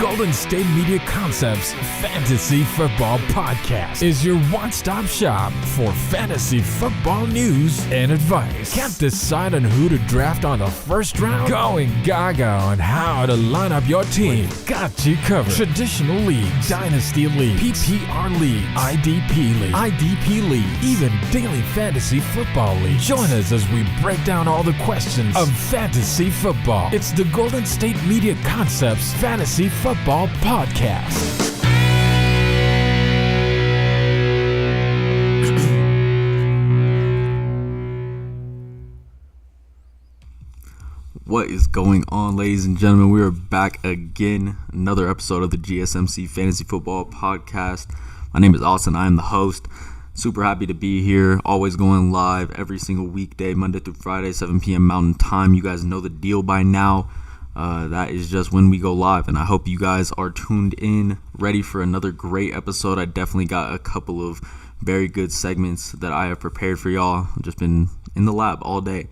Golden State Media Concepts Fantasy Football Podcast is your one-stop shop for fantasy football news and advice. Can't decide on who to draft on the first round? Going gaga on how to line up your team. Got you covered. Traditional leagues, Dynasty League, PPR League, IDP League, even Daily Fantasy Football League. Join us as we break down all the questions of fantasy football. It's the Golden State Media Concepts Fantasy Football Podcast. What is going on, ladies and gentlemen? We are back again, another episode of the GSMC Fantasy Football Podcast. My name is Austin. I am the host. Super happy to be here, always going live every single weekday, Monday through Friday, 7 p.m. Mountain Time. You guys know the deal by now. That is just when we go live, and I hope you guys are tuned in, ready for another great episode. I definitely got a couple of very good segments that I have prepared for y'all. I've just been in the lab all day,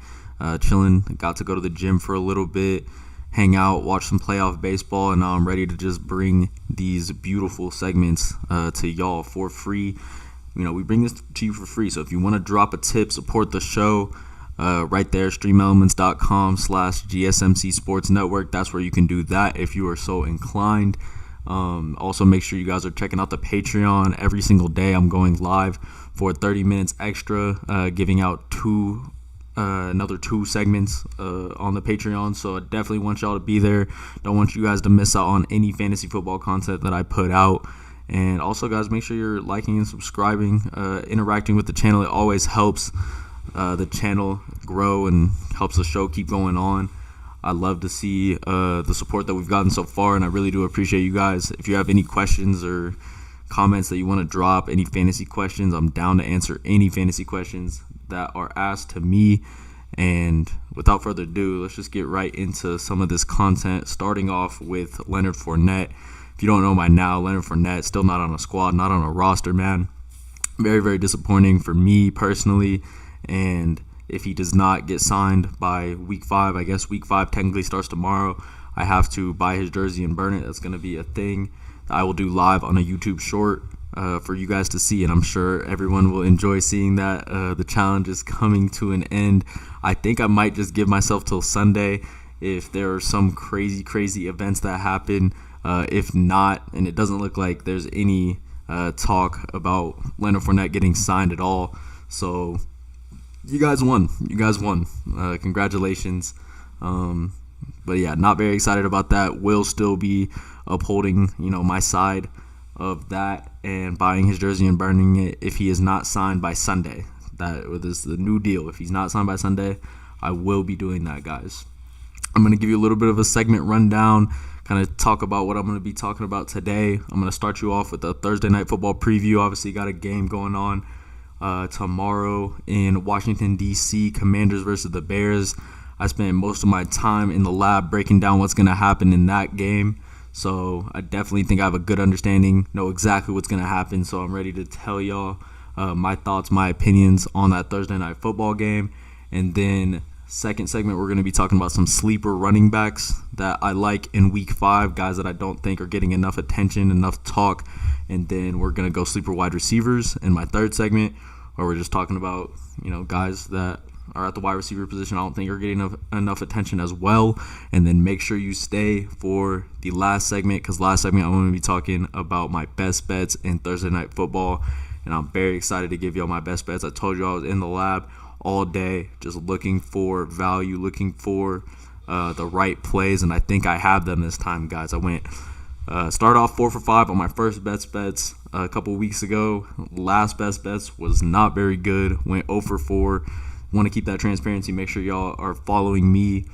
chilling. Got to go to the gym for a little bit, hang out, watch some playoff baseball, and now I'm ready to just bring these beautiful segments to y'all for free. You know, we bring this to you for free, so if you want to drop a tip, support the show, right there, streamelements.com/GSMC Sports Network. That's where you can do that if you are so inclined. Also, make sure you guys are checking out the Patreon. Every single day I'm going live for 30 minutes extra, giving out another two segments on the Patreon. So I definitely want y'all to be there. Don't want you guys to miss out on any fantasy football content that I put out. And also, guys, make sure you're liking and subscribing, interacting with the channel. It always helps the channel grow and helps the show keep going on. I love to see the support that we've gotten so far, and I really do appreciate you guys. If you have any questions or comments that you want to drop, any fantasy questions, I'm down to answer any fantasy questions that are asked to me. And without further ado, let's just get right into some of this content, starting off with Leonard Fournette. If you don't know by now, Leonard Fournette still not on a squad, not on a roster, man. Very, very disappointing for me personally. And if he does not get signed by week 5, I guess week 5 technically starts tomorrow, I have to buy his jersey and burn it. That's going to be a thing that I will do live on a YouTube short for you guys to see, and I'm sure everyone will enjoy seeing that. The challenge is coming to an end. I think I might just give myself till Sunday if there are some crazy events that happen. If not, and it doesn't look like there's any talk about Leonard Fournette getting signed at all. So you guys won. Congratulations. But yeah, not very excited about that. Will still be upholding, my side of that and buying his jersey and burning it if he is not signed by Sunday. That is the new deal. If he's not signed by Sunday, I will be doing that, guys. I'm going to give you a little bit of a segment rundown, kind of talk about what I'm going to be talking about today. I'm going to start you off with a Thursday night football preview. Obviously, got a game going on tomorrow in Washington, D.C., Commanders versus the Bears. I spent most of my time in the lab breaking down what's going to happen in that game. So I definitely think I have a good understanding, know exactly what's going to happen. So I'm ready to tell y'all my thoughts, my opinions on that Thursday night football game. And then second segment, we're going to be talking about some sleeper running backs that I like in week 5, guys that I don't think are getting enough attention, enough talk. And then we're going to go sleeper wide receivers in my third segment, where we're just talking about, guys that are at the wide receiver position I don't think are getting enough attention as well. And then make sure you stay for the last segment, because last segment I'm going to be talking about my best bets in Thursday night football. And I'm very excited to give y'all my best bets. I told you I was in the lab all day just looking for value, looking for the right plays, and I think I have them this time, guys. I went started off 4 for 5 on my first bets a couple weeks ago. Last best bets was not very good. Went 0 for 4. Want to keep that transparency. Make sure y'all are following me.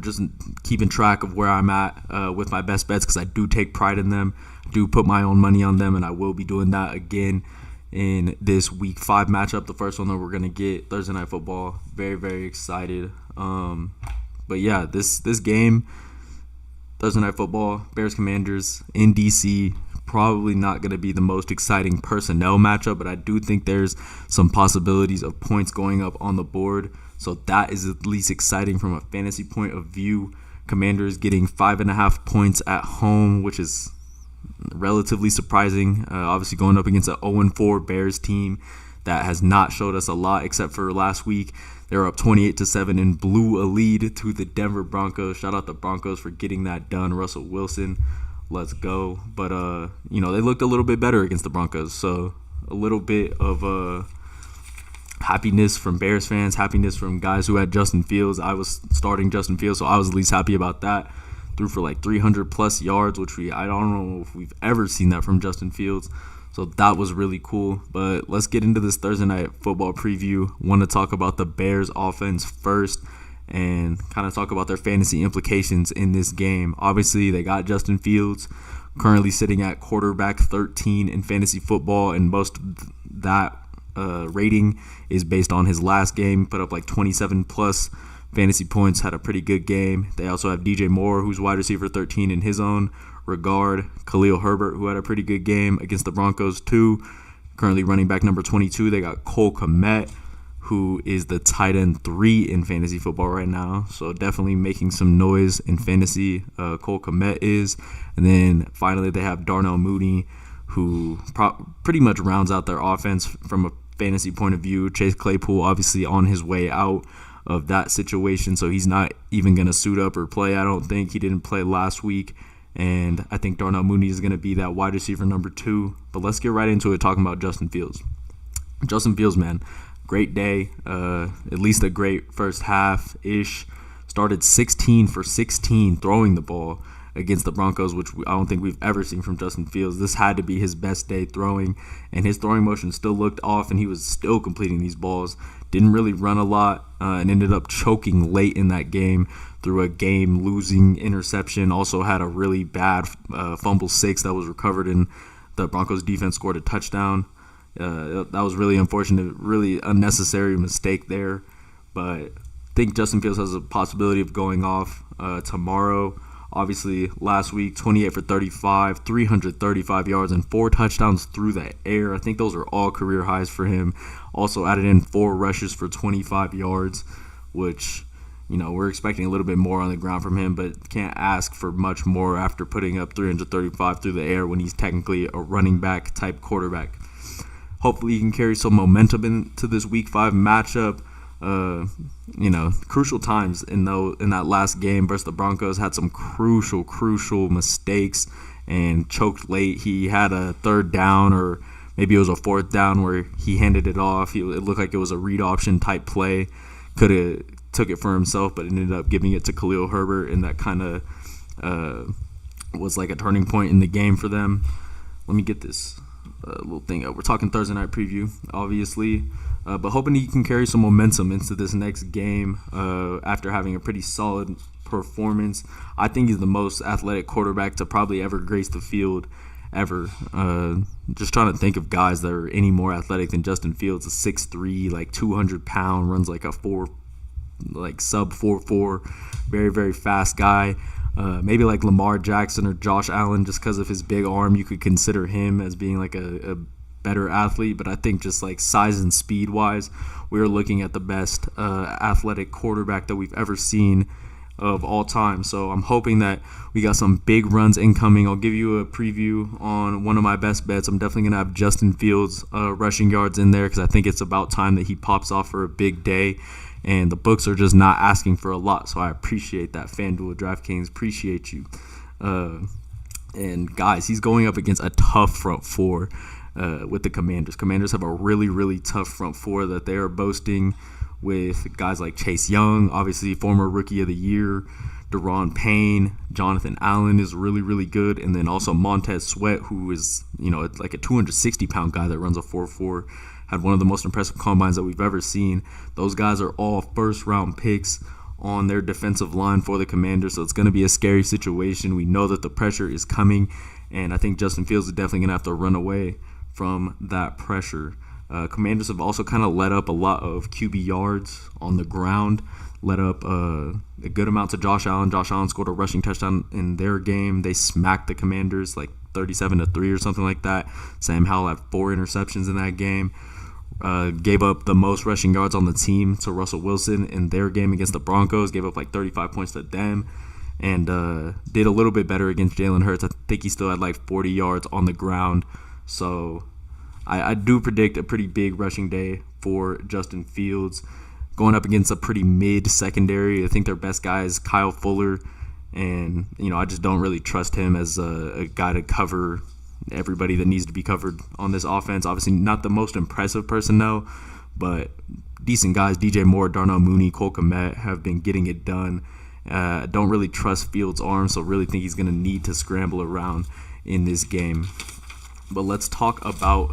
Just keeping track of where I'm at with my best bets, because I do take pride in them. I do put my own money on them, and I will be doing that again in this week 5 matchup, the first one that we're going to get, Thursday night football. Very, very excited. But yeah, this game, Thursday night football, Bears Commanders in D.C., probably not going to be the most exciting personnel matchup, but I do think there's some possibilities of points going up on the board. So that is at least exciting from a fantasy point of view. Commanders getting 5.5 points at home, which is relatively surprising. Obviously going up against an 0-4 Bears team that has not showed us a lot except for last week. They were up 28-7 and blew a lead to the Denver Broncos. Shout out the Broncos for getting that done. Russell Wilson, let's go. But, they looked a little bit better against the Broncos. So a little bit of happiness from Bears fans, happiness from guys who had Justin Fields. I was starting Justin Fields, so I was at least happy about that. Threw for like 300-plus yards, which I don't know if we've ever seen that from Justin Fields. So that was really cool. But let's get into this Thursday night football preview. Want to talk about the Bears offense first and kind of talk about their fantasy implications in this game. Obviously, they got Justin Fields currently sitting at quarterback 13 in fantasy football, and most of that rating is based on his last game. Put up like 27-plus fantasy points, had a pretty good game. They also have DJ Moore, who's wide receiver 13 in his own regard. Khalil Herbert, who had a pretty good game against the Broncos too, currently running back number 22. They got Cole Kmet, who is the tight end 3 in fantasy football right now, so definitely making some noise in fantasy. Cole Kmet is. And then finally they have Darnell Mooney, who pretty much rounds out their offense from a fantasy point of view. Chase Claypool obviously on his way out of that situation, so he's not even going to suit up or play. I don't think. He didn't play last week, and I think Darnell Mooney is going to be that wide receiver number 2. But let's get right into it, talking about Justin Fields. Justin Fields, man, great day, at least a great first half-ish. Started 16 for 16 throwing the ball against the Broncos, which I don't think we've ever seen from Justin Fields. This had to be his best day throwing, and his throwing motion still looked off, and he was still completing these balls. Didn't really run a lot, and ended up choking late in that game through a game-losing interception. Also had a really bad fumble 6 that was recovered, and the Broncos defense scored a touchdown. That was really unfortunate, really unnecessary mistake there. But I think Justin Fields has a possibility of going off tomorrow. Obviously, last week, 28 for 35, 335 yards, and 4 touchdowns through the air. I think those are all career highs for him. Also added in 4 rushes for 25 yards, which, we're expecting a little bit more on the ground from him, but can't ask for much more after putting up 335 through the air when he's technically a running back type quarterback. Hopefully he can carry some momentum into this Week 5 matchup. Crucial times in that last game versus the Broncos, had some crucial mistakes and choked late. He had a 3rd down, or maybe it was a 4th down, where he handed it off. It looked like it was a read option type play. Could have took it for himself, but ended up giving it to Khalil Herbert, and that kind of was like a turning point in the game for them. Let me get this little thing up. We're talking Thursday night preview, obviously, but hoping he can carry some momentum into this next game after having a pretty solid performance. I think he's the most athletic quarterback to probably ever grace the field ever. Just trying to think of guys that are any more athletic than Justin Fields. A 6'3", like 200-pound, runs like a sub 4.4, very, very fast guy. Maybe like Lamar Jackson or Josh Allen, just because of his big arm, you could consider him as being like a better athlete. But I think just like size and speed wise, we're looking at the best athletic quarterback that we've ever seen of all time. So I'm hoping that we got some big runs incoming. I'll give you a preview on one of my best bets. I'm definitely going to have Justin Fields rushing yards in there, because I think it's about time that he pops off for a big day. And the books are just not asking for a lot, so I appreciate that. FanDuel, DraftKings, appreciate you. And guys, he's going up against a tough front four with the Commanders. Commanders have a really, really tough front four that they are boasting, with guys like Chase Young, obviously former Rookie of the Year, Deron Payne, Jonathan Allen is really, really good, and then also Montez Sweat, who is, like a 260-pound guy that runs a 4.4. Had one of the most impressive combines that we've ever seen. Those guys are all first-round picks on their defensive line for the Commanders, so it's going to be a scary situation. We know that the pressure is coming, and I think Justin Fields is definitely going to have to run away from that pressure. Commanders have also kind of let up a lot of QB yards on the ground, let up a good amount to Josh Allen. Josh Allen scored a rushing touchdown in their game. They smacked the Commanders like 37-3 or something like that. Sam Howell had 4 interceptions in that game. Gave up the most rushing yards on the team to Russell Wilson in their game against the Broncos. Gave up like 35 points to them. and did a little bit better against Jalen Hurts. I think he still had like 40 yards on the ground. So I do predict a pretty big rushing day for Justin Fields, going up against a pretty mid secondary. I think their best guy is Kyle Fuller, and I just don't really trust him as a guy to cover everybody that needs to be covered on this offense. Obviously not the most impressive personnel, but decent guys. DJ Moore, Darnell Mooney, Cole Kmet have been getting it done. Don't really trust Fields' arm, so really think he's going to need to scramble around in this game. But let's talk about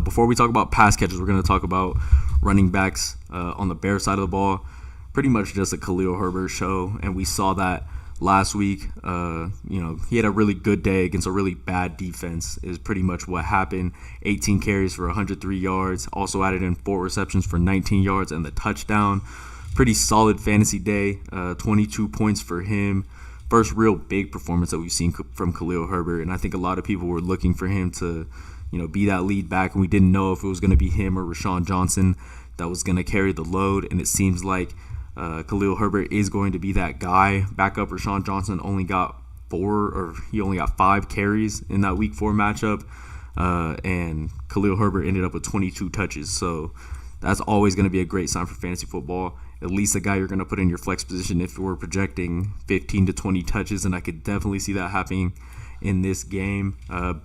before we talk about pass catchers, we're going to talk about running backs on the Bears side of the ball. Pretty much just a Khalil Herbert show, and we saw that last week. He had a really good day against a really bad defense is pretty much what happened. 18 carries for 103 yards, also added in 4 receptions for 19 yards and the touchdown. Pretty solid fantasy day, 22 points for him. First real big performance that we've seen from Khalil Herbert, and I think a lot of people were looking for him to, be that lead back, and we didn't know if it was going to be him or Rashawn Johnson that was going to carry the load, and it seems like Khalil Herbert is going to be that guy. Backup Rashawn Johnson only got 5 carries in that Week 4 matchup, and Khalil Herbert ended up with 22 touches, so that's always going to be a great sign for fantasy football. At least a guy you're going to put in your flex position if we're projecting 15 to 20 touches, and I could definitely see that happening in this game.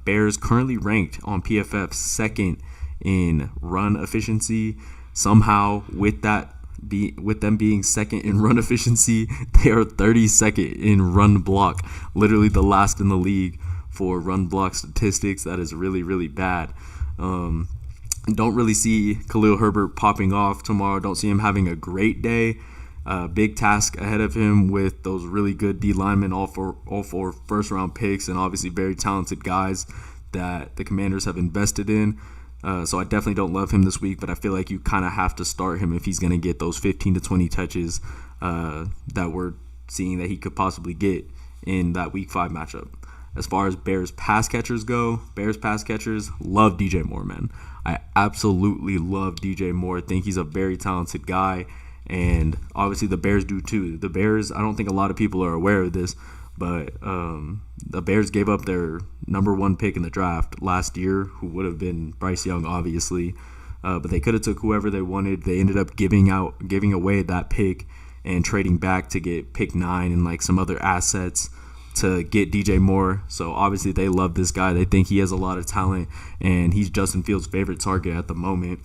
Bears currently ranked on PFF second in run efficiency. Somehow, with them being second in run efficiency, they are 32nd in run block, literally the last in the league for run block statistics. That is really, really bad. Don't really see Khalil Herbert popping off tomorrow. Don't see him having a great day. Big task ahead of him with those really good D linemen, all four first-round picks, and obviously very talented guys that the Commanders have invested in. So I definitely don't love him this week, but I feel like you kind of have to start him if he's going to get those 15 to 20 touches that we're seeing that he could possibly get in that Week 5 matchup. As far as Bears pass catchers go, love DJ Moore, man. I absolutely love DJ Moore. I think he's a very talented guy, and obviously the Bears do too. The Bears, I don't think a lot of people are aware of this, but the Bears gave up their number 1 pick in the draft last year, who would have been Bryce Young, obviously. But they could have took whoever they wanted. They ended up giving away that pick and trading back to get pick 9 and like some other assets to get DJ Moore. So obviously they love this guy. They think he has a lot of talent, and he's Justin Fields' favorite target at the moment.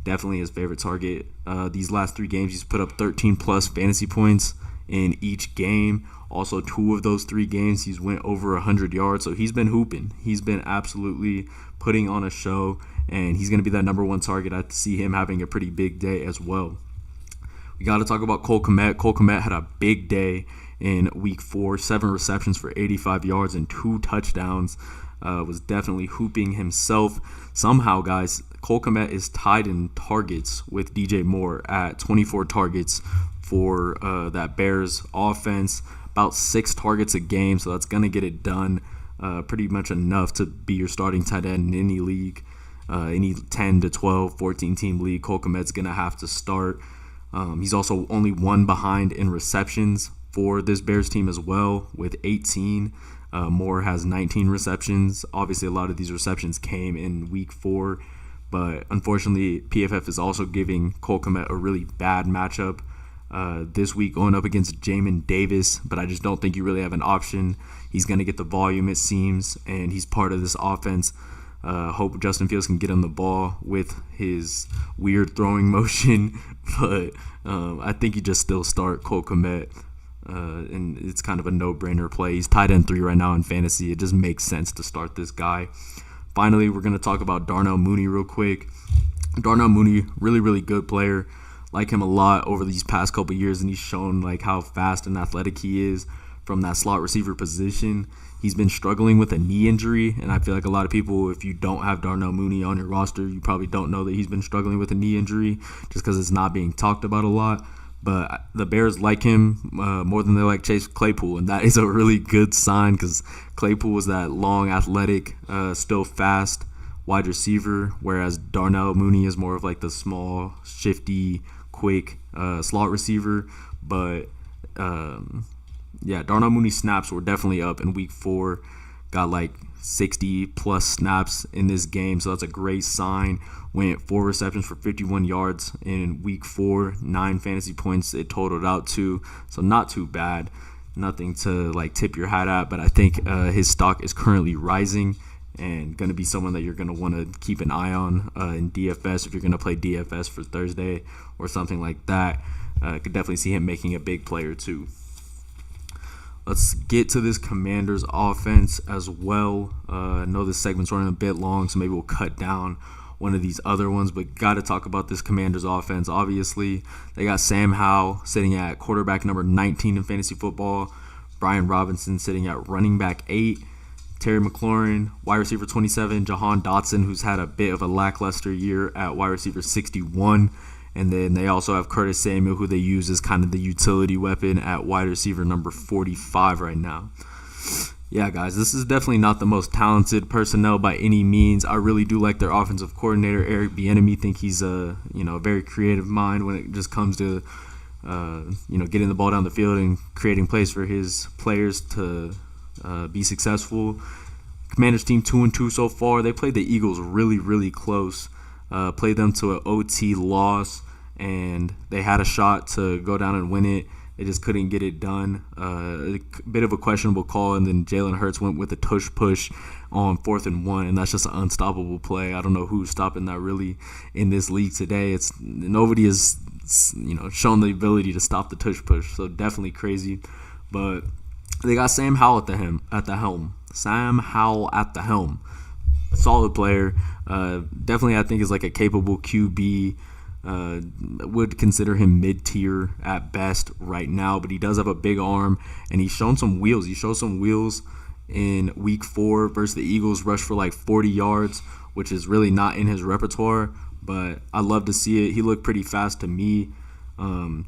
Definitely his favorite target. These last 3 games, he's put up 13 plus fantasy points in each game. Also, 2 of those 3 games, he's went over 100 yards. So he's been hooping. He's been absolutely putting on a show, and he's going to be that number 1 target. I see him having a pretty big day as well. We got to talk about Cole Kmet. Cole Kmet had a big day in Week 4, 7 receptions for 85 yards and 2 touchdowns. Was definitely hooping himself. Somehow, guys, Cole Kmet is tied in targets with DJ Moore at 24 targets for that Bears offense. About 6 targets a game, so that's going to get it done. Pretty much enough to be your starting tight end in any league. Any 10 to 12, 14-team league, Cole Kmet's going to have to start. He's also only 1 behind in receptions for this Bears team as well, with 18. Moore has 19 receptions. Obviously, a lot of these receptions came in Week 4, but unfortunately, PFF is also giving Cole Kmet a really bad matchup this week, going up against Jamin Davis, but I just don't think you really have an option. He's going to get the volume, it seems, and he's part of this offense. Hope Justin Fields can get him the ball with his weird throwing motion, but I think you just still start Cole Kmet. And it's kind of a no-brainer play. He's tight end 3 right now in fantasy. It just makes sense to start this guy. Finally, we're going to talk about Darnell Mooney real quick. Darnell Mooney, really, really good player. Like him a lot over these past couple years, and he's shown like how fast and athletic he is from that slot receiver position. He's been struggling with a knee injury, and I feel like a lot of people, if you don't have Darnell Mooney on your roster, you probably don't know that he's been struggling with a knee injury just because it's not being talked about a lot. But the Bears like him more than they like Chase Claypool, and that is a really good sign because Claypool was that long, athletic, still fast wide receiver, whereas Darnell Mooney is more of like the small, shifty, quick slot receiver. But Darnell Mooney's snaps were definitely up in week 4. Got like 60 plus snaps in this game, so that's a great sign. Went 4 receptions for 51 yards in week 4, 9 fantasy points it totaled out to, so not too bad. Nothing to like tip your hat at, but I think his stock is currently rising and going to be someone that you're going to want to keep an eye on in DFS if you're going to play DFS for Thursday or something like that. Could definitely see him making a big play or two. Let's get to this Commanders offense as well. I know this segment's running a bit long, so maybe we'll cut down one of these other ones, but got to talk about this Commanders offense. Obviously, they got Sam Howell sitting at quarterback number 19 in fantasy football, Brian Robinson sitting at running back 8, Terry McLaurin, wide receiver 27, Jahan Dotson, who's had a bit of a lackluster year at wide receiver 61, and then they also have Curtis Samuel, who they use as kind of the utility weapon at wide receiver number 45 right now. Yeah, guys, this is definitely not the most talented personnel by any means. I really do like their offensive coordinator, Eric Bieniemy. Think he's a very creative mind when it just comes to getting the ball down the field and creating plays for his players to be successful. Commanders team 2-2 so far. They played the Eagles really, really close. Played them to an OT loss, and they had a shot to go down and win it. They just couldn't get it done. A bit of a questionable call, and then Jalen Hurts went with a tush push on 4th and 1, and that's just an unstoppable play. I don't know who's stopping that really in this league today. Nobody has shown the ability to stop the tush push, so definitely crazy. But they got Sam Howell at the helm. Sam Howell at the helm. Solid player. Definitely, I think is like a capable QB. Would consider him mid-tier at best right now, but he does have a big arm, and he's shown some wheels. He showed some wheels in week 4 versus the Eagles, rushed for like 40 yards, which is really not in his repertoire, but I love to see it. He looked pretty fast to me.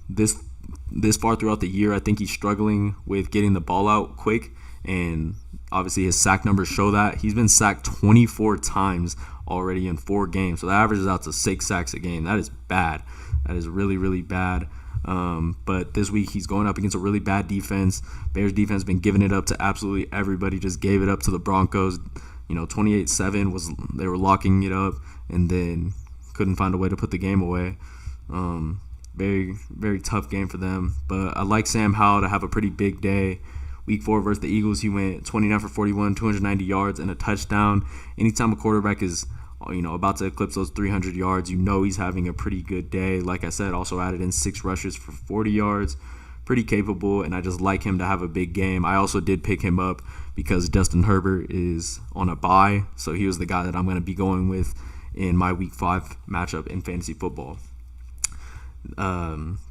This far throughout the year, I think he's struggling with getting the ball out quick, and obviously his sack numbers show that. He's been sacked 24 times already in 4 games, so that averages out to 6 sacks a game. That is bad. That is really, really bad. But this week he's going up against a really bad defense. Bears defense has been giving it up to absolutely everybody. Just gave it up to the Broncos. 28-7 was they were locking it up, and then couldn't find a way to put the game away. Very, very tough game for them. But I like Sam Howell to have a pretty big day. Week 4 versus the Eagles, he went 29 for 41, 290 yards, and a touchdown. Anytime a quarterback is about to eclipse those 300 yards, he's having a pretty good day. Like I said, also added in 6 rushes for 40 yards. Pretty capable, and I just like him to have a big game. I also did pick him up because Justin Herbert is on a bye, so he was the guy that I'm going to be going with in my Week 5 matchup in fantasy football.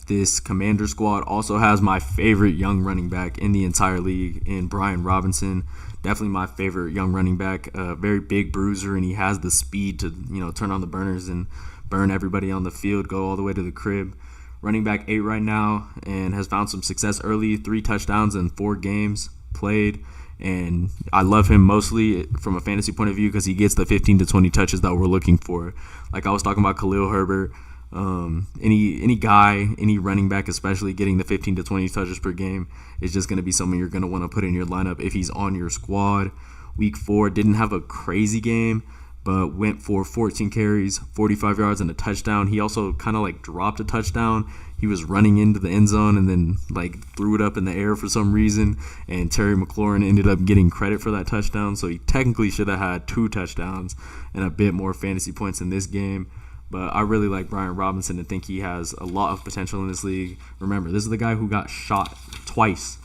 This Commander squad also has my favorite young running back in the entire league in Brian Robinson. Definitely my favorite young running back. Very big bruiser, and he has the speed to turn on the burners and burn everybody on the field, go all the way to the crib. Running back 8 right now, and has found some success early. 3 touchdowns in 4 games played, and I love him mostly from a fantasy point of view because he gets the 15 to 20 touches that we're looking for. Like I was talking about Khalil Herbert. Any running back, especially getting the 15 to 20 touches per game, is just going to be someone you're going to want to put in your lineup if he's on your squad. Week 4 didn't have a crazy game, but went for 14 carries, 45 yards, and a touchdown. He also kind of like dropped a touchdown. He was running into the end zone and then like threw it up in the air for some reason, and Terry McLaurin ended up getting credit for that touchdown. So he technically should have had 2 touchdowns and a bit more fantasy points in this game. But I really like Brian Robinson and think he has a lot of potential in this league. Remember, this is the guy who got shot twice.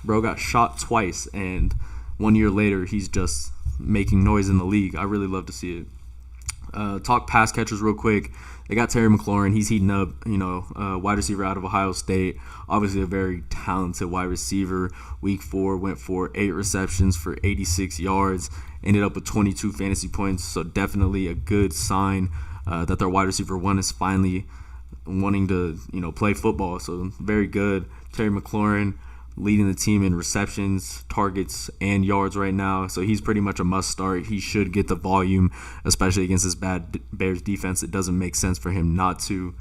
Bro got shot twice, and 1 year later, he's just making noise in the league. I really love to see it. Talk pass catchers real quick. They got Terry McLaurin. He's heating up, wide receiver out of Ohio State. Obviously a very talented wide receiver. Week 4 went for 8 receptions for 86 yards. Ended up with 22 fantasy points, so definitely a good sign that their wide receiver 1 is finally wanting to, play football. So very good. Terry McLaurin leading the team in receptions, targets, and yards right now. So he's pretty much a must start. He should get the volume, especially against this bad Bears defense. It doesn't make sense for him not to.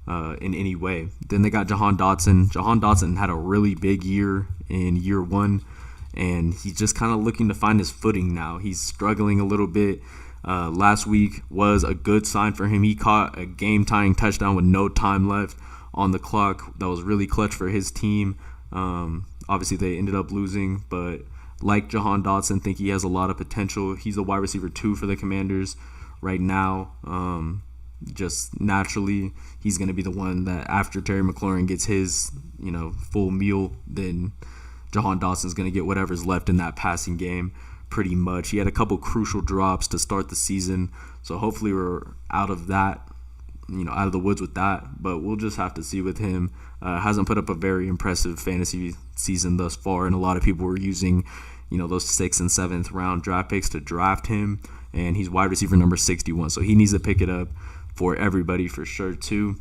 in any way. Then they got Jahan Dotson. Jahan Dotson had a really big year in year one, and he's just kind of looking to find his footing now. He's struggling a little bit. Last week was a good sign for him. He caught a game-tying touchdown with no time left on the clock. That was really clutch for his team. Obviously, they ended up losing, but like Jahan Dotson, think he has a lot of potential. He's a wide receiver 2 for the Commanders right now. Just naturally, he's going to be the one that after Terry McLaurin gets his, full meal, then Jahan Dotson is going to get whatever's left in that passing game pretty much. He had a couple crucial drops to start the season, so hopefully we're out of that, out of the woods with that, but we'll just have to see with him. Hasn't put up a very impressive fantasy season thus far, and a lot of people were using, those 6th and 7th round draft picks to draft him, and he's wide receiver number 61, so he needs to pick it up for everybody for sure too.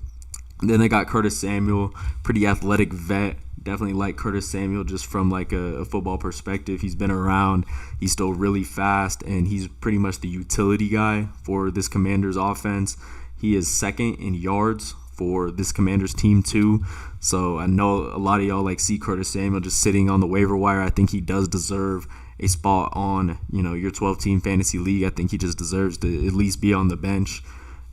And then they got Curtis Samuel, pretty athletic vet. Definitely like Curtis Samuel just from like a football perspective. He's been around. He's still really fast, and he's pretty much the utility guy for this Commanders offense. He is 2nd in yards for this Commanders team too. So I know a lot of y'all see Curtis Samuel just sitting on the waiver wire. I think he does deserve a spot on, your 12-team fantasy league. I think he just deserves to at least be on the bench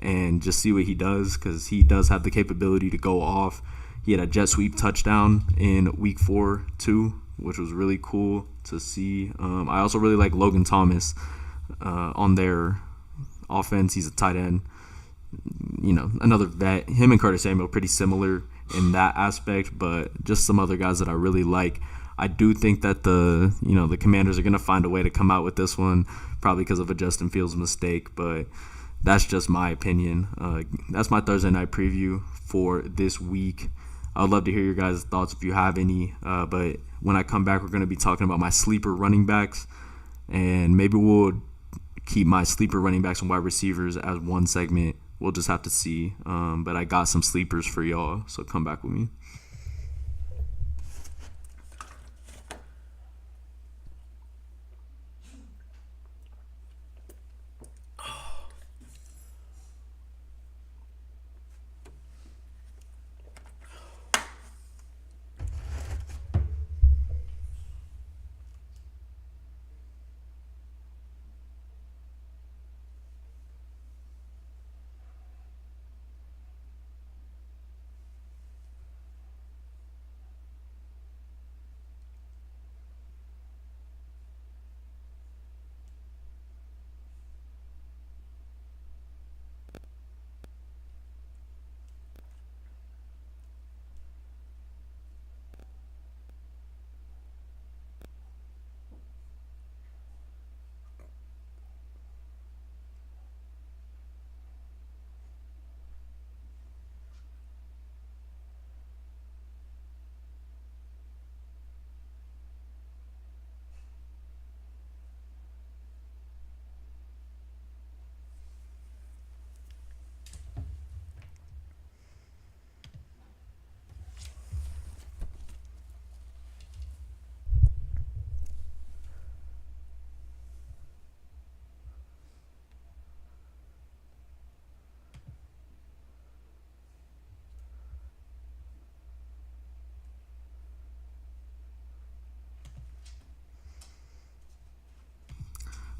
and just see what he does, because he does have the capability to go off. He had a jet sweep touchdown in week 4 too, which was really cool to see. I also really like Logan Thomas on their offense. He's a tight end, another vet. Him and Curtis Samuel pretty similar in that aspect, but just some other guys that I really like. I do think that the Commanders are going to find a way to come out with this one, probably because of a Justin Fields mistake, but that's just my opinion. That's my Thursday night preview for this week. I'd love to hear your guys' thoughts if you have any. But when I come back, we're going to be talking about my sleeper running backs. And maybe we'll keep my sleeper running backs and wide receivers as one segment. We'll just have to see. But I got some sleepers for y'all, so come back with me.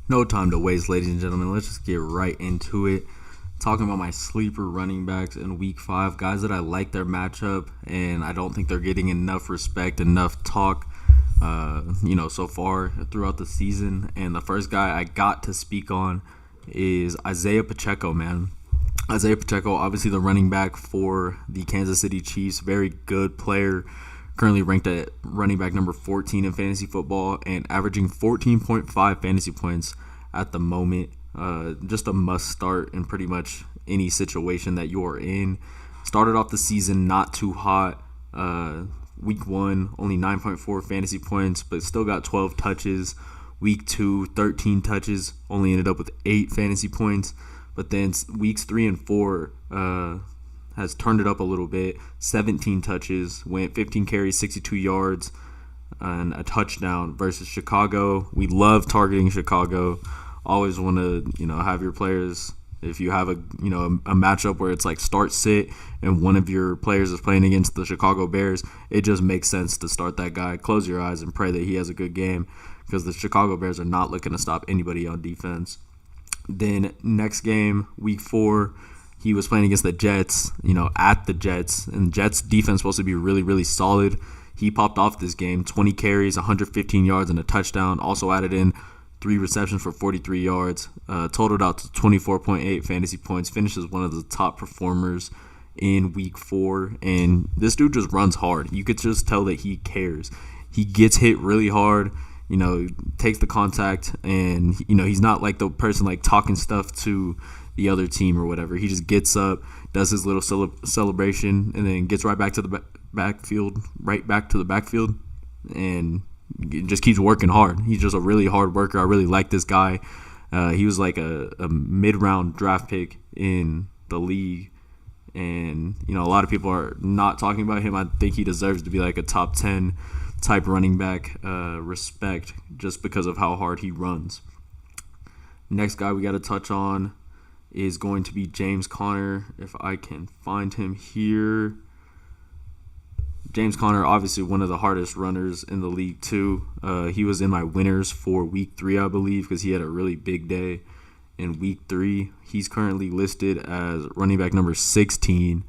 No time to waste, ladies and gentlemen. Let's just get right into it. Talking about my sleeper running backs in week 5, guys that I like their matchup, and I don't think they're getting enough respect, enough talk, so far throughout the season. And the first guy I got to speak on is Isaiah Pacheco, man. Isaiah Pacheco, obviously the running back for the Kansas City Chiefs, very good player. Currently ranked at running back number 14 in fantasy football and averaging 14.5 fantasy points at the moment. Just a must start in pretty much any situation that you're in. Started off the season not too hot. Week 1, only 9.4 fantasy points, but still got 12 touches. Week 2, 13 touches, only ended up with 8 fantasy points. But then weeks 3 and 4 has turned it up a little bit. 17 touches, went 15 carries, 62 yards, and a touchdown versus Chicago. We love targeting Chicago. Always want to, have your players, If you have a matchup where it's like start sit and one of your players is playing against the Chicago Bears, it just makes sense to start that guy. Close your eyes and pray that he has a good game, because the Chicago Bears are not looking to stop anybody on defense. Then next game, week 4, he was playing against the Jets, at the Jets, and Jets defense supposed to be really, really solid. He popped off this game, 20 carries, 115 yards, and a touchdown. Also added in 3 receptions for 43 yards, totaled out to 24.8 fantasy points, finishes one of the top performers in week 4, and this dude just runs hard. You could just tell that he cares. He gets hit really hard, takes the contact, and, he's not like the person like talking stuff to the other team or whatever. He just gets up, does his little celebration, and then gets right back to the backfield, and just keeps working hard. He's just a really hard worker. I really like this guy. He was like a mid-round draft pick in the league, and a lot of people are not talking about him. I think he deserves to be like a top 10 type running back, respect, just because of how hard he runs. Next guy we got to touch on is going to be James Conner, if I can find him here. James Conner, obviously one of the hardest runners in the league too. He was in my winners for week 3, I believe, because he had a really big day in week 3. He's currently listed as running back number 16.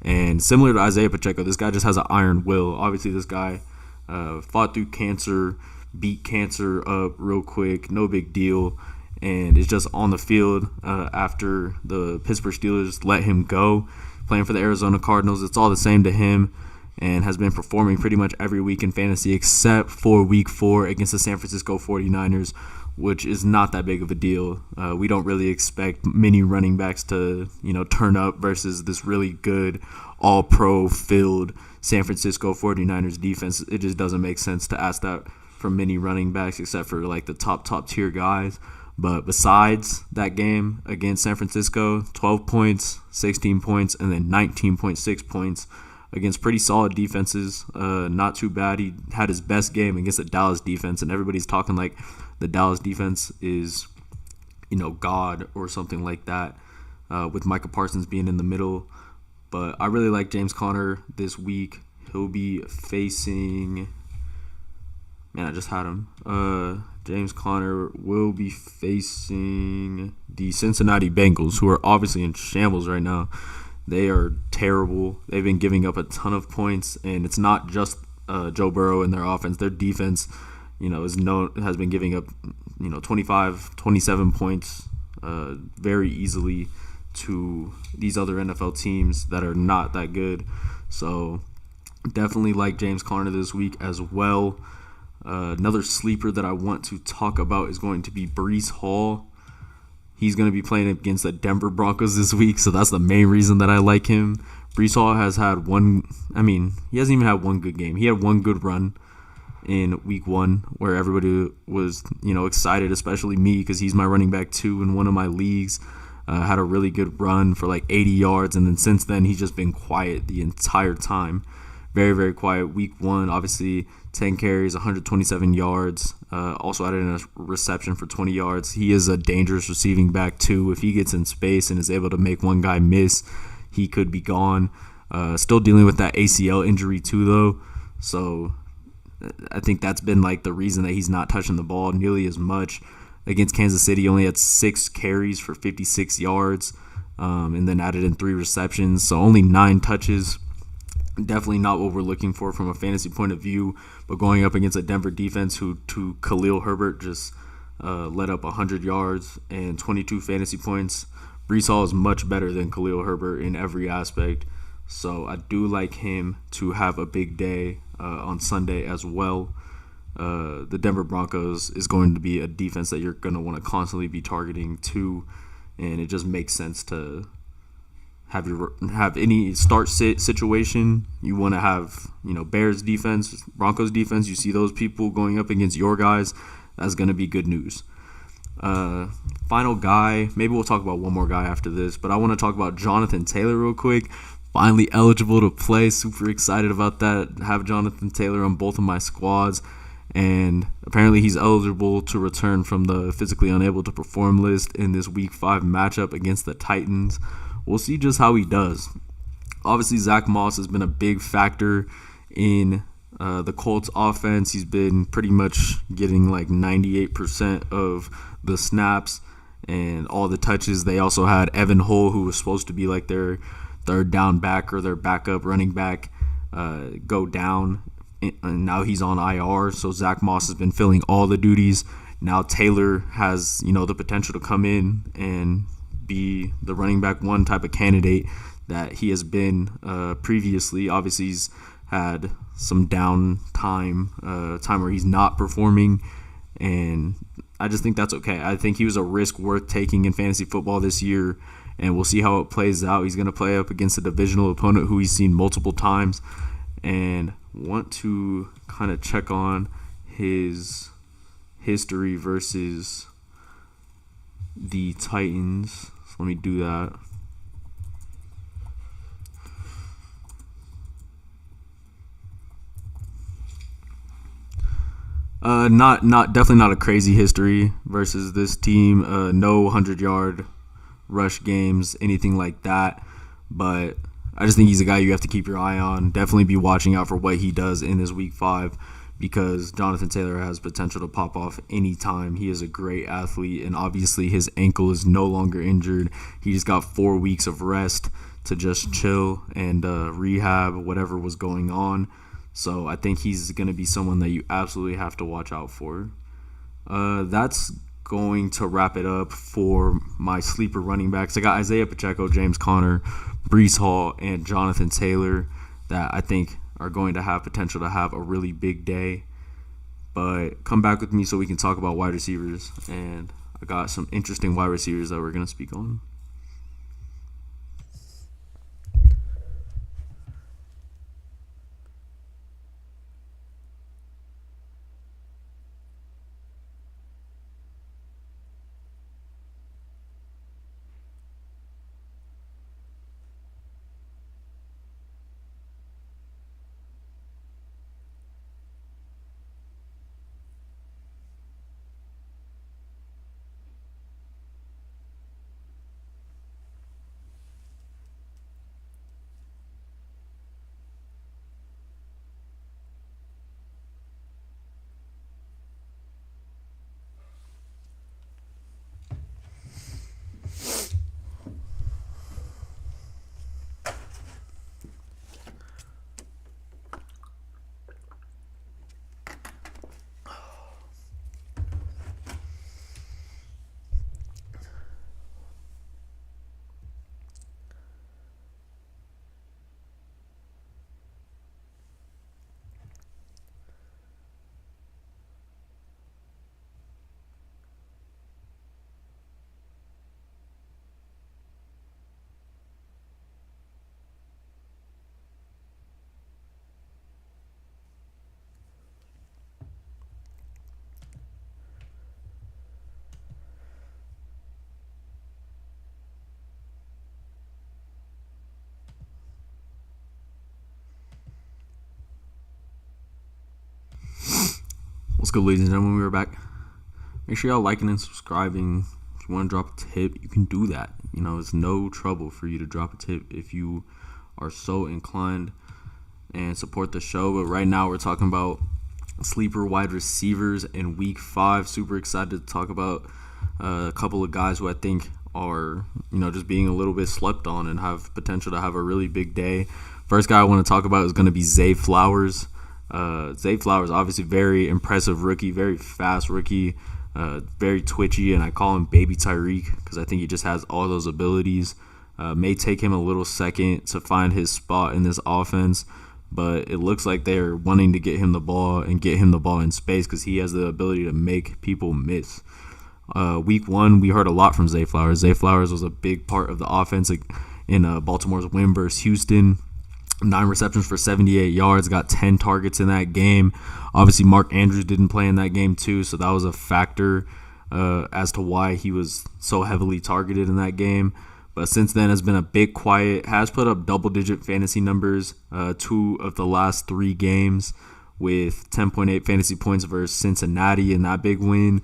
And similar to Isaiah Pacheco, this guy just has an iron will. Obviously, this guy fought through cancer, beat cancer up real quick, no big deal, and is just on the field after the Pittsburgh Steelers let him go, playing for the Arizona Cardinals. It's all the same to him, and has been performing pretty much every week in fantasy except for week 4 against the San Francisco 49ers, which is not that big of a deal. We don't really expect many running backs to, turn up versus this really good all-pro filled San Francisco 49ers defense. It just doesn't make sense to ask that from many running backs except for like the top tier guys. But besides that game against San Francisco, 12 points, 16 points, and then 19.6 points against pretty solid defenses. Not too bad. He had his best game against the Dallas defense, and everybody's talking like the Dallas defense is, God or something like that, with Micah Parsons being in the middle. But I really like James Conner this week. He'll be facing... Man, I just had him. James Conner will be facing the Cincinnati Bengals, who are obviously in shambles right now. They are terrible. They've been giving up a ton of points, and it's not just Joe Burrow and their offense. Their defense, has been giving up, 25, 27 points very easily to these other NFL teams that are not that good. So definitely like James Conner this week as well. Another sleeper that I want to talk about is going to be Breece Hall. He's going to be playing against the Denver Broncos this week, so that's the main reason that I like him. Breece Hall has had he hasn't even had one good game. He had one good run in week 1 where everybody was, excited, especially me, because he's my running back 2 in one of my leagues. Had a really good run for like 80 yards, and then since then he's just been quiet the entire time. Very, very quiet. Week 1, obviously, 10 carries, 127 yards. Also added in a reception for 20 yards. He is a dangerous receiving back, too. If he gets in space and is able to make one guy miss, he could be gone. Still dealing with that ACL injury, too, though. So I think that's been like the reason that he's not touching the ball nearly as much. Against Kansas City, he only had 6 carries for 56 yards, and then added in 3 receptions. So only 9 touches. Definitely not what we're looking for from a fantasy point of view, but going up against a Denver defense who to Khalil Herbert just let up 100 yards and 22 fantasy points. Breece Hall is much better than Khalil Herbert in every aspect, so I do like him to have a big day on Sunday as well. The Denver Broncos is going to be a defense that you're going to want to constantly be targeting too, and it just makes sense to have any start-sit situation. You want to have, Bears defense, Broncos defense. You see those people going up against your guys. That's going to be good news. Final guy, maybe we'll talk about one more guy after this, but I want to talk about Jonathan Taylor real quick. Finally eligible to play. Super excited about that. Have Jonathan Taylor on both of my squads. And apparently he's eligible to return from the physically unable to perform list in this Week 5 matchup against the Titans. We'll see just how he does. Obviously, Zach Moss has been a big factor in the Colts offense. He's been pretty much getting like 98% of the snaps and all the touches. They also had Evan Hull, who was supposed to be like their third down back or their backup running back, go down. And now he's on IR, so Zach Moss has been filling all the duties. Now Taylor has, the potential to come in and be the running back one type of candidate that he has been previously. Obviously, he's had some down time where he's not performing, and I just think that's okay. I think he was a risk worth taking in fantasy football this year, and we'll see how it plays out. He's going to play up against a divisional opponent who he's seen multiple times, and want to kind of check on his history versus the Titans. So let me do that. Definitely not a crazy history versus this team. No 100-yard rush games, anything like that. But I just think he's a guy you have to keep your eye on. Definitely be watching out for what he does in this Week 5 because Jonathan Taylor has potential to pop off anytime. He is a great athlete, and obviously his ankle is no longer injured. He just got 4 weeks of rest to just chill and rehab whatever was going on. So I think he's going to be someone that you absolutely have to watch out for. That's going to wrap it up for my sleeper running backs. I got Isaiah Pacheco, James Conner, Breece Hall, and Jonathan Taylor that I think are going to have potential to have a really big day. But come back with me so we can talk about wide receivers. And I got some interesting wide receivers that we're going to speak on. What's good, ladies and gentlemen? We're back. Make sure y'all liking and subscribing. If you want to drop a tip, you can do that. It's no trouble for you to drop a tip if you are so inclined and support the show. But right now we're talking about sleeper wide receivers in Week 5. Super excited to talk about a couple of guys who I think are, just being a little bit slept on and have potential to have a really big day. First guy I want to talk about is going to be Zay Flowers. Zay Flowers, obviously very impressive rookie, very fast rookie, very twitchy, and I call him Baby Tyreek because I think he just has all those abilities. May take him a little second to find his spot in this offense, but it looks like they're wanting to get him the ball and get him the ball in space because he has the ability to make people miss. Week 1, we heard a lot from Zay Flowers. Zay Flowers was a big part of the offense in Baltimore's win versus Houston. 9 receptions for 78 yards, got 10 targets in that game. Obviously, Mark Andrews didn't play in that game too, so that was a factor as to why he was so heavily targeted in that game. But since then has been a bit quiet, has put up double-digit fantasy numbers 2 of the last 3 games, with 10.8 fantasy points versus Cincinnati in that big win.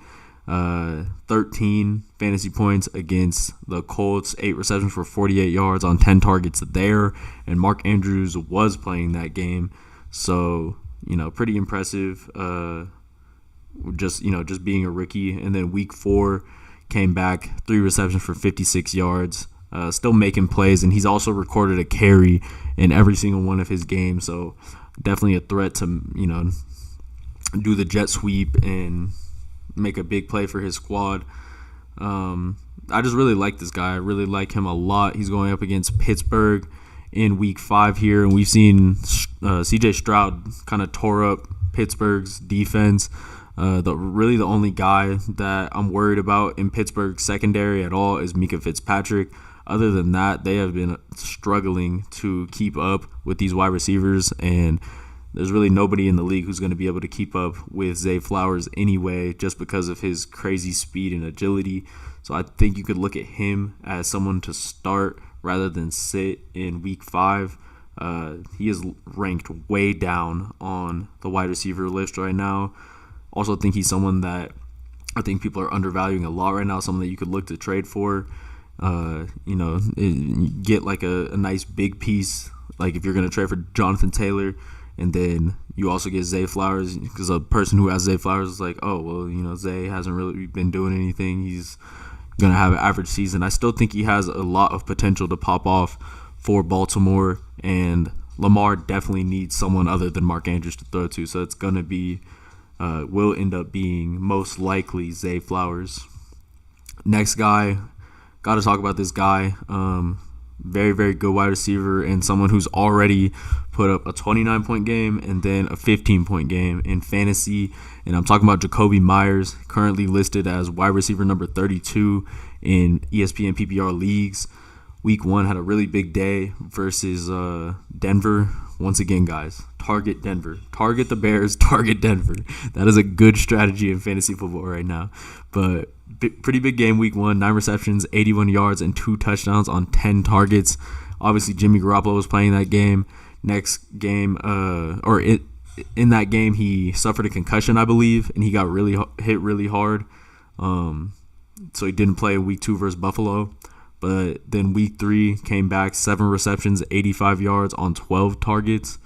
13 fantasy points against the Colts, 8 receptions for 48 yards on 10 targets there. And Mark Andrews was playing that game. So, pretty impressive. Just being a rookie. And then week 4 came back, 3 receptions for 56 yards. Still making plays, and he's also recorded a carry in every single one of his games. So definitely a threat to, do the jet sweep and make a big play for his squad. I just really like this guy. I really like him a lot. He's going up against Pittsburgh in week 5 here, and we've seen C.J. Stroud kind of tore up Pittsburgh's defense. The only guy that I'm worried about in Pittsburgh's secondary at all is Mika Fitzpatrick. Other than that, they have been struggling to keep up with these wide receivers, and there's really nobody in the league who's going to be able to keep up with Zay Flowers anyway, just because of his crazy speed and agility. So I think you could look at him as someone to start rather than sit in week 5. He is ranked way down on the wide receiver list right now. Also think he's someone that I think people are undervaluing a lot right now, someone that you could look to trade for. Get like a nice big piece, like if you're going to trade for Jonathan Taylor, and then you also get Zay Flowers, because a person who has Zay Flowers is like, oh, well, Zay hasn't really been doing anything. He's going to have an average season. I still think he has a lot of potential to pop off for Baltimore, and Lamar definitely needs someone other than Mark Andrews to throw to, so it's going to be will end up being most likely Zay Flowers. Next guy, got to talk about this guy. Very, very good wide receiver, and someone who's already put up a 29-point game and then a 15-point game in fantasy. And I'm talking about Jakobi Meyers, currently listed as wide receiver number 32 in ESPN PPR leagues. Week 1 had a really big day versus Denver. Once again, guys, target Denver. Target the Bears, target Denver. That is a good strategy in fantasy football right now. But pretty big game week 1, 9 receptions, 81 yards, and 2 touchdowns on 10 targets. Obviously, Jimmy Garoppolo was playing that game. Next game, in that game, he suffered a concussion, I believe, and he got hit really hard. So he didn't play week 2 versus Buffalo. But then week 3 came back, 7 receptions, 85 yards on 12 targets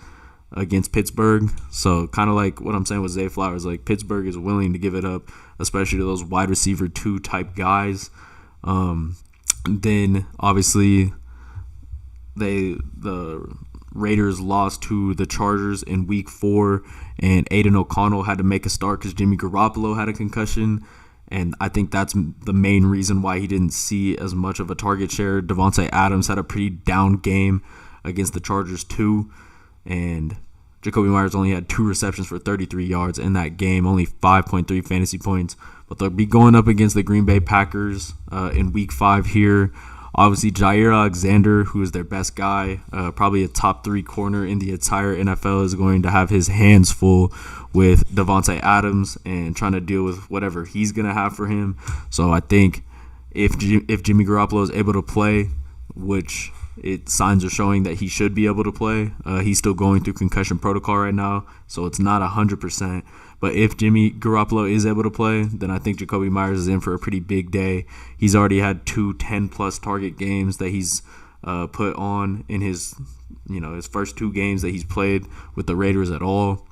against Pittsburgh. So kind of like what I'm saying with Zay Flowers, like Pittsburgh is willing to give it up, especially to those wide receiver 2 type guys. Then obviously the Raiders lost to the Chargers in week 4, and Aiden O'Connell had to make a start because Jimmy Garoppolo had a concussion. And I think that's the main reason why he didn't see as much of a target share. Devontae Adams had a pretty down game against the Chargers too. And Jakobi Meyers only had 2 receptions for 33 yards in that game, only 5.3 fantasy points. But they'll be going up against the Green Bay Packers in week 5 here. Obviously, Jair Alexander, who is their best guy, probably a top 3 corner in the entire NFL, is going to have his hands full with Devontae Adams and trying to deal with whatever he's going to have for him. So I think if Jimmy Garoppolo is able to play, which signs are showing that he should be able to play, he's still going through concussion protocol right now, so it's not 100%. But if Jimmy Garoppolo is able to play, then I think Jakobi Meyers is in for a pretty big day. He's already had 2 10-plus target games that he's put on in his first 2 games that he's played with the Raiders at all.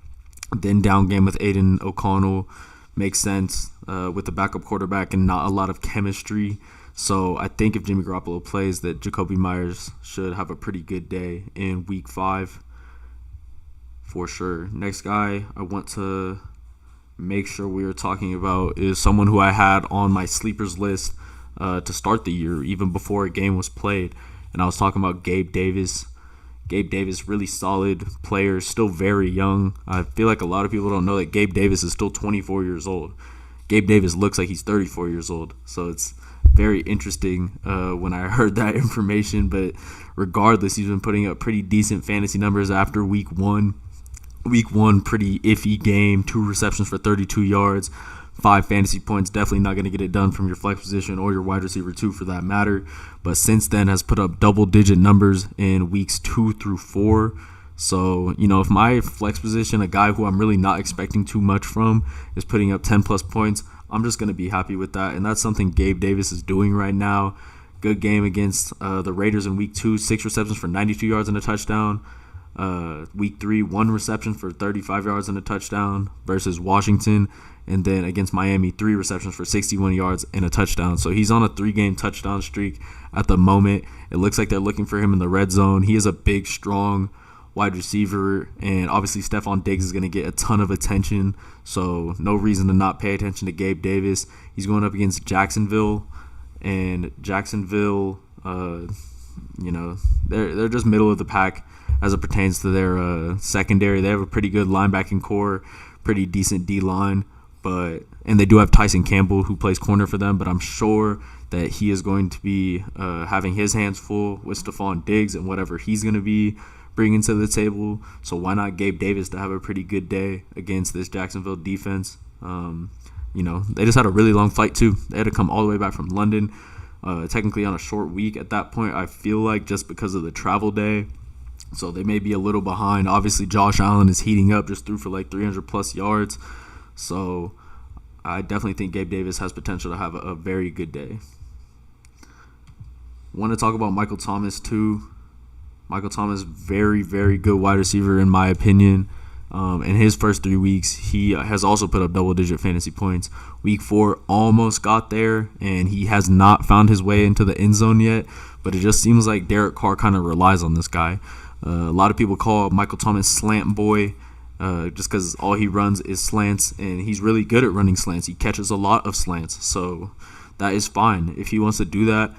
Then down game with Aiden O'Connell makes sense with the backup quarterback and not a lot of chemistry. So I think if Jimmy Garoppolo plays, that Jakobi Meyers should have a pretty good day in week 5 for sure. Next guy I want to make sure we are talking about is someone who I had on my sleepers list to start the year, even before a game was played. And I was talking about Gabe Davis. Gabe Davis, really solid player, still very young. I feel like a lot of people don't know that Gabe Davis is still 24 years old. Gabe Davis looks like he's 34 years old. So it's very interesting when I heard that information. But regardless, he's been putting up pretty decent fantasy numbers after week 1. Week 1, pretty iffy game, 2 receptions for 32 yards, 5 fantasy points. Definitely not going to get it done from your flex position or your wide receiver 2 for that matter. But since then has put up double-digit numbers in weeks 2 through 4. So, if my flex position, a guy who I'm really not expecting too much from, is putting up 10-plus points, I'm just going to be happy with that. And that's something Gabe Davis is doing right now. Good game against the Raiders in Week 2, 6 receptions for 92 yards and a touchdown. Week 3, 1 reception for 35 yards and a touchdown versus Washington. And then against Miami, 3 receptions for 61 yards and a touchdown. So he's on a 3-game touchdown streak at the moment. It looks like they're looking for him in the red zone. He is a big, strong wide receiver, and obviously Stephon Diggs is going to get a ton of attention, so no reason to not pay attention to Gabe Davis. He's going up against Jacksonville, and Jacksonville, they're just middle of the pack as it pertains to their secondary. They have a pretty good linebacking core, pretty decent D-line, and they do have Tyson Campbell who plays corner for them, but I'm sure that he is going to be having his hands full with Stephon Diggs and whatever he's going to be bringing to the table. So why not Gabe Davis to have a pretty good day against this Jacksonville defense? They just had a really long flight too. They had to come all the way back from London, technically on a short week at that point, I feel like, just because of the travel day. So they may be a little behind. Obviously, Josh Allen is heating up, just threw for like 300-plus yards. So I definitely think Gabe Davis has potential to have a very good day. Want to talk about Michael Thomas too. Michael Thomas, very, very good wide receiver in my opinion. In his first 3 weeks, he has also put up double-digit fantasy points. Week 4 almost got there, and he has not found his way into the end zone yet. But it just seems like Derek Carr kind of relies on this guy. A lot of people call Michael Thomas slant boy, just because all he runs is slants, and he's really good at running slants. He catches a lot of slants, so that is fine. If he wants to do that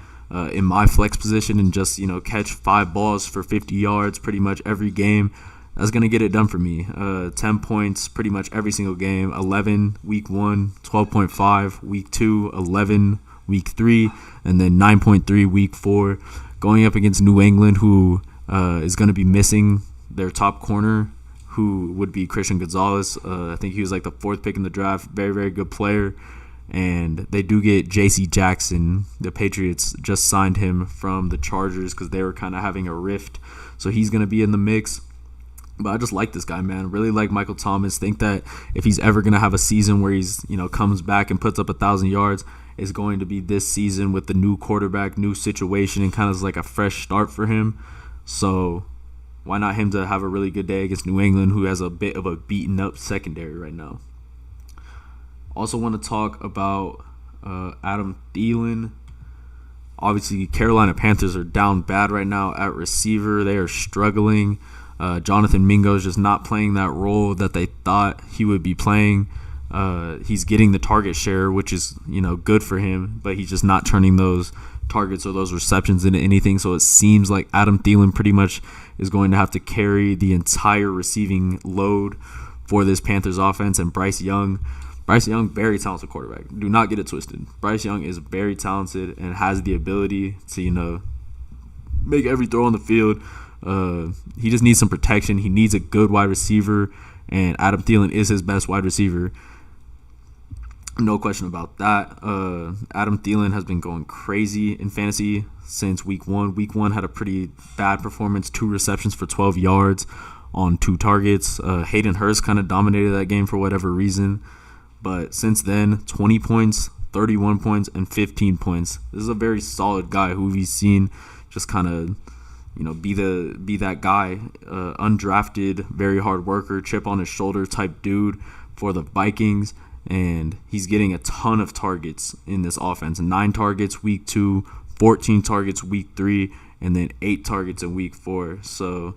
in my flex position and just catch 5 balls for 50 yards pretty much every game, that's going to get it done for me. 10 points pretty much every single game. 11 week 1, 12.5 week 2, 11 week 3, and then 9.3 week 4. Going up against New England, who is going to be missing their top corner, who would be Christian Gonzalez. I think he was like the 4th pick in the draft. Very, very good player. And they do get J.C. Jackson. The Patriots just signed him from the Chargers because they were kind of having a rift. So he's going to be in the mix. But I just like this guy, man. Really like Michael Thomas. Think that if he's ever going to have a season where he's, comes back and puts up 1,000 yards, it's going to be this season with the new quarterback, new situation, and kind of like a fresh start for him. So why not him to have a really good day against New England, who has a bit of a beaten up secondary right now. Also want to talk about Adam Thielen. Obviously, Carolina Panthers are down bad right now at receiver. They are struggling. Jonathan Mingo is just not playing that role that they thought he would be playing. He's getting the target share, which is good for him, but he's just not turning those targets or those receptions into anything. So it seems like Adam Thielen pretty much is going to have to carry the entire receiving load for this Panthers offense. And Bryce Young, very talented quarterback. Do not get it twisted. Bryce Young is very talented and has the ability to, make every throw on the field. He just needs some protection. He needs a good wide receiver, and Adam Thielen is his best wide receiver. No question about that. Adam Thielen has been going crazy in fantasy since week 1. Week 1 had a pretty bad performance, 2 receptions for 12 yards on 2 targets. Hayden Hurst kind of dominated that game for whatever reason. But since then, 20 points, 31 points, and 15 points. This is a very solid guy who we've seen just kind of, be that guy, undrafted, very hard worker, chip on his shoulder type dude for the Vikings. And he's getting a ton of targets in this offense. 9 targets week 2, 14 targets week 3, and then 8 targets in week 4. So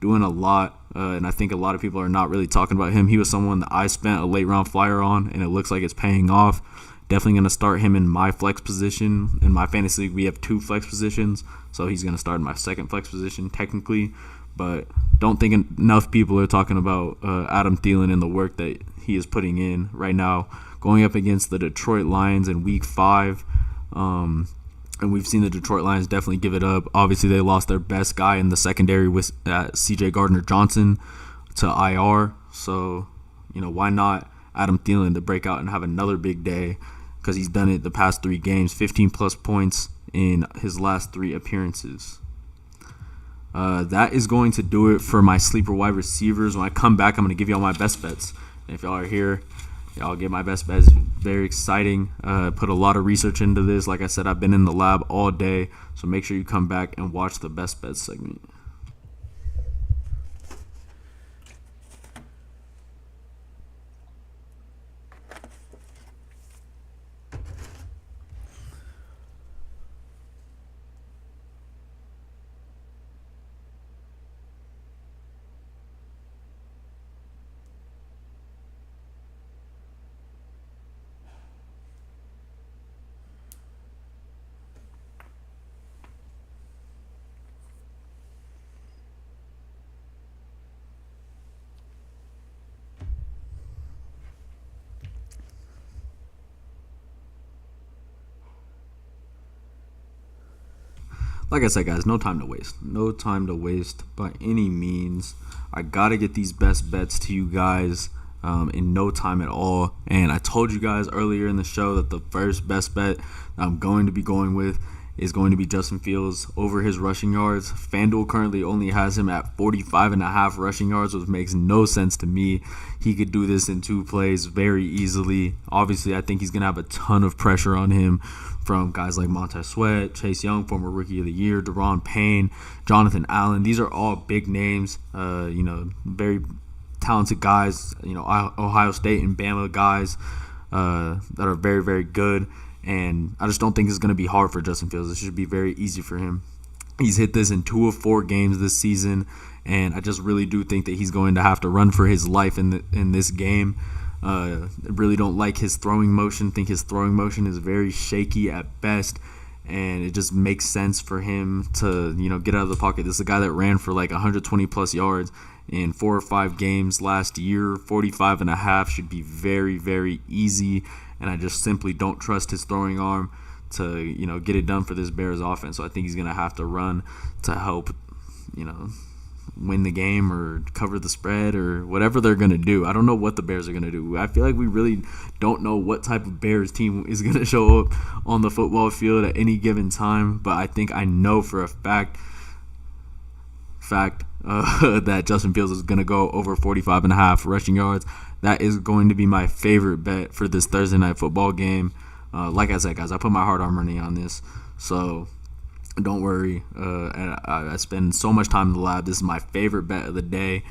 doing a lot. And I think a lot of people are not really talking about him. He was someone that I spent a late round flyer on, and it looks like it's paying off. Definitely going to start him in my flex position. In my fantasy league, we have 2 flex positions, so he's going to start in my second flex position technically. But don't think enough people are talking about Adam Thielen and the work that he is putting in right now, going up against the Detroit Lions in week 5. And we've seen the Detroit Lions definitely give it up. Obviously, they lost their best guy in the secondary with C.J. Gardner-Johnson to IR. So, why not Adam Thielen to break out and have another big day, because he's done it the past 3 games, 15-plus points in his last 3 appearances. That is going to do it for my sleeper wide receivers. When I come back, I'm going to give you all my best bets. And if y'all are here, y'all get my best bets. Very exciting. Put a lot of research into this. Like I said, I've been in the lab all day. So make sure you come back and watch the best bets segment. Like I said, guys, no time to waste. No time to waste by any means. I got to get these best bets to you guys in no time at all. And I told you guys earlier in the show that the first best bet I'm going to be going with is going to be Justin Fields over his rushing yards. FanDuel currently only has him at 45.5 rushing yards, which makes no sense to me. He could do this in 2 plays very easily. Obviously, I think he's going to have a ton of pressure on him from guys like Montez Sweat, Chase Young, former Rookie of the Year, Daron Payne, Jonathan Allen. These are all big names, very talented guys, Ohio State and Bama guys that are very, very good. And I just don't think it's going to be hard for Justin Fields. It should be very easy for him. He's hit this in 2 of 4 games this season, and I just really do think that he's going to have to run for his life in this game. I really don't like his throwing motion. Think his throwing motion is very shaky at best, and it just makes sense for him to get out of the pocket. This is a guy that ran for like 120 plus yards in 4 or 5 games last year. 45.5 should be very, very easy. And I just simply don't trust his throwing arm to, get it done for this Bears offense. So I think he's going to have to run to help, win the game or cover the spread or whatever they're going to do. I don't know what the Bears are going to do. I feel like we really don't know what type of Bears team is going to show up on the football field at any given time. But I think I know for a fact that Justin Fields is going to go over 45.5 rushing yards. That is going to be my favorite bet for this Thursday night football game. Like I said, guys, I put my hard-earned money on this, so don't worry. I spend so much time in the lab. This is my favorite bet of the day,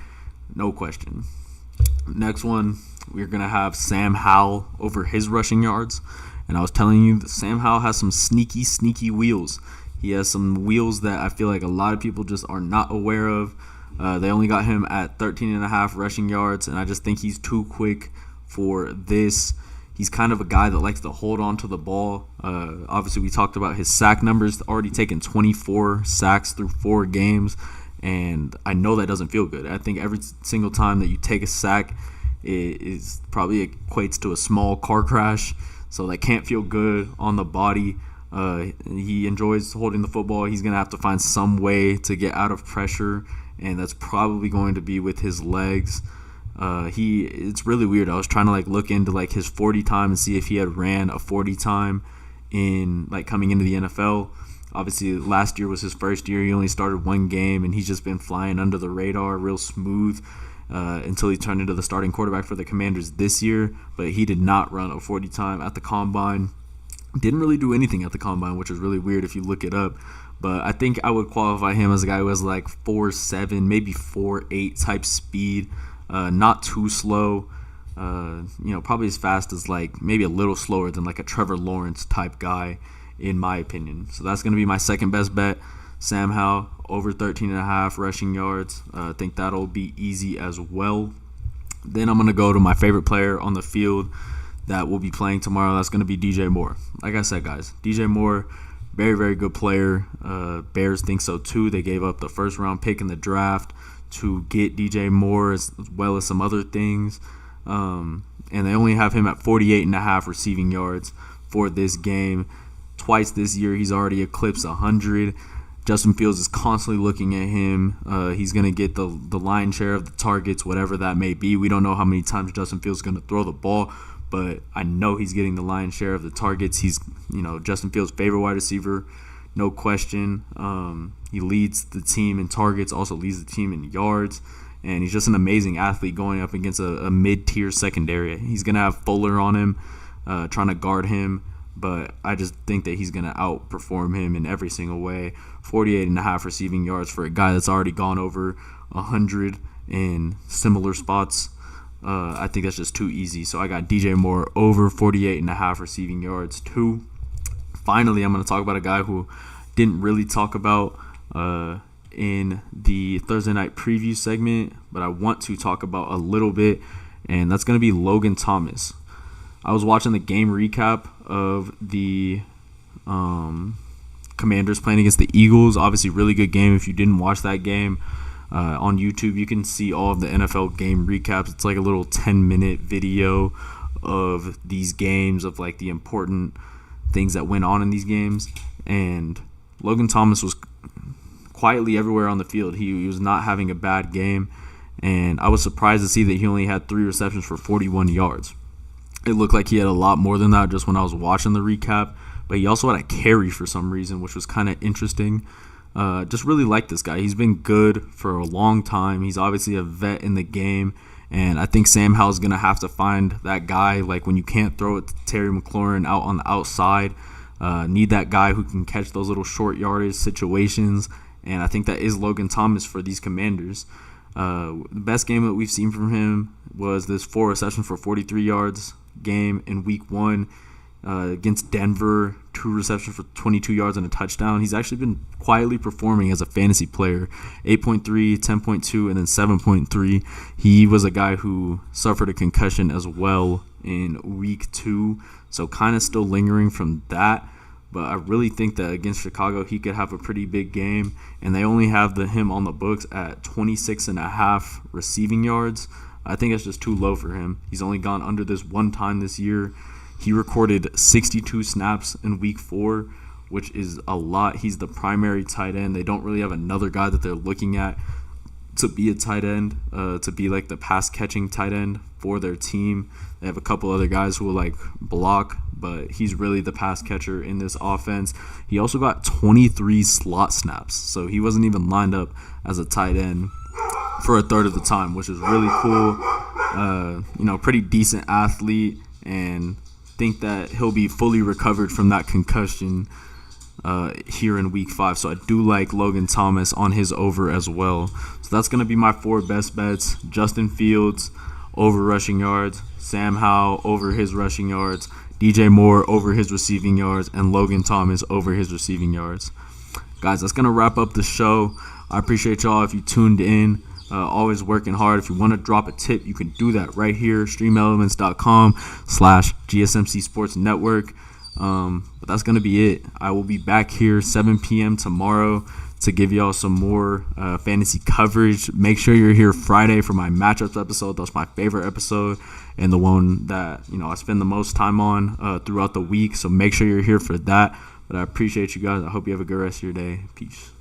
no question. Next one, we're going to have Sam Howell over his rushing yards. And I was telling you that Sam Howell has some sneaky wheels. He has some wheels that I feel like a lot of people just are not aware of. They only got him at 13.5 rushing yards, and I just think he's too quick for this. He's kind of a guy that likes to hold on to the ball. Obviously, we talked about his sack numbers. Already taken 24 sacks through 4 games, and I know that doesn't feel good. I think every single time that you take a sack, it is probably equates to a small car crash, so that can't feel good on the body. He enjoys holding the football. He's going to have to find some way to get out of pressure, and that's probably going to be with his legs. It's really weird. I was trying to look into his 40 time and see if he had ran a 40 time in coming into the NFL. Obviously, last year was his first year. He only started 1 game, and he's just been flying under the radar, real smooth, until he turned into the starting quarterback for the Commanders this year. But he did not run a 40 time at the Combine. Didn't really do anything at the Combine, which is really weird if you look it up. But I think I would qualify him as a guy who has 4.7, maybe 4.8 type speed. Not too slow. Probably as fast as maybe a little slower than a Trevor Lawrence type guy, in my opinion. So that's going to be my second best bet. Sam Howell over 13.5 rushing yards. I think that'll be easy as well. Then I'm going to go to my favorite player on the field that will be playing tomorrow. That's going to be DJ Moore. Like I said, guys, DJ Moore, very, very good player. Bears think so too. They gave up the first round pick in the draft to get DJ Moore as well as some other things. And they only have him at 48.5 receiving yards for this game. Twice this year, he's already eclipsed 100. Justin Fields is constantly looking at him. He's going to get the lion's share of the targets, whatever that may be. We don't know how many times Justin Fields is going to throw the ball, but I know he's getting the lion's share of the targets. He's, Justin Fields' favorite wide receiver, no question. He leads the team in targets, also leads the team in yards. And he's just an amazing athlete going up against a mid-tier secondary. He's going to have Fuller on him, trying to guard him. But I just think that he's going to outperform him in every single way. 48.5 receiving yards for a guy that's already gone over 100 in similar spots. I think that's just too easy. So I got DJ Moore over 48.5 receiving yards too. Finally, I'm going to talk about a guy who didn't really talk about in the Thursday night preview segment, but I want to talk about a little bit, and that's going to be Logan Thomas. I was watching the game recap of the Commanders playing against the Eagles. Obviously, really good game. If you didn't watch that game on YouTube, you can see all of the NFL game recaps. It's like a little 10-minute video of these games, of like the important things that went on in these games. And Logan Thomas was quietly everywhere on the field. He was not having a bad game, and I was surprised to see that he only had 3 receptions for 41 yards. It looked like he had a lot more than that just when I was watching the recap, but he also had a carry for some reason, which was kind of interesting. Just really like this guy. He's been good for a long time. He's obviously a vet in the game, and I think Sam Howell's going to have to find that guy, like when you can't throw it to Terry McLaurin out on the outside. Need that guy who can catch those little short yardage situations, and I think that is Logan Thomas for these Commanders. The best game that we've seen from him was this 4 reception for 43 yards game in week 1 against Denver, 2 receptions for 22 yards and a touchdown. He's actually been quietly performing as a fantasy player. 8.3, 10.2, and then 7.3. He was a guy who suffered a concussion as well in week 2, so kind of still lingering from that. But I really think that against Chicago, he could have a pretty big game. And they only have him on the books at 26.5 receiving yards. I think that's just too low for him. He's only gone under this one time this year. He recorded 62 snaps in week 4, which is a lot. He's the primary tight end. They don't really have another guy that they're looking at to be a tight end, to be like the pass-catching tight end for their team. They have a couple other guys who will like block, but he's really the pass catcher in this offense. He also got 23 slot snaps, so he wasn't even lined up as a tight end for a third of the time, which is really cool. Pretty decent athlete, and think that he'll be fully recovered from that concussion here in week 5. So I do like Logan Thomas on his over as well. So that's going to be my 4 best bets. Justin Fields over rushing yards, Sam Howell over his rushing yards, DJ Moore over his receiving yards, and Logan Thomas over his receiving yards. Guys, that's going to wrap up the show. I appreciate y'all if you tuned in. Always working hard. If you want to drop a tip, you can do that right here, streamelements.com/GSMC Sports Network. But that's going to be it. I will be back here 7 p.m. tomorrow to give y'all some more fantasy coverage. Make sure you're here Friday for my matchups episode. That's my favorite episode and the one that I spend the most time on throughout the week. So make sure you're here for that. But I appreciate you guys. I hope you have a good rest of your day. Peace.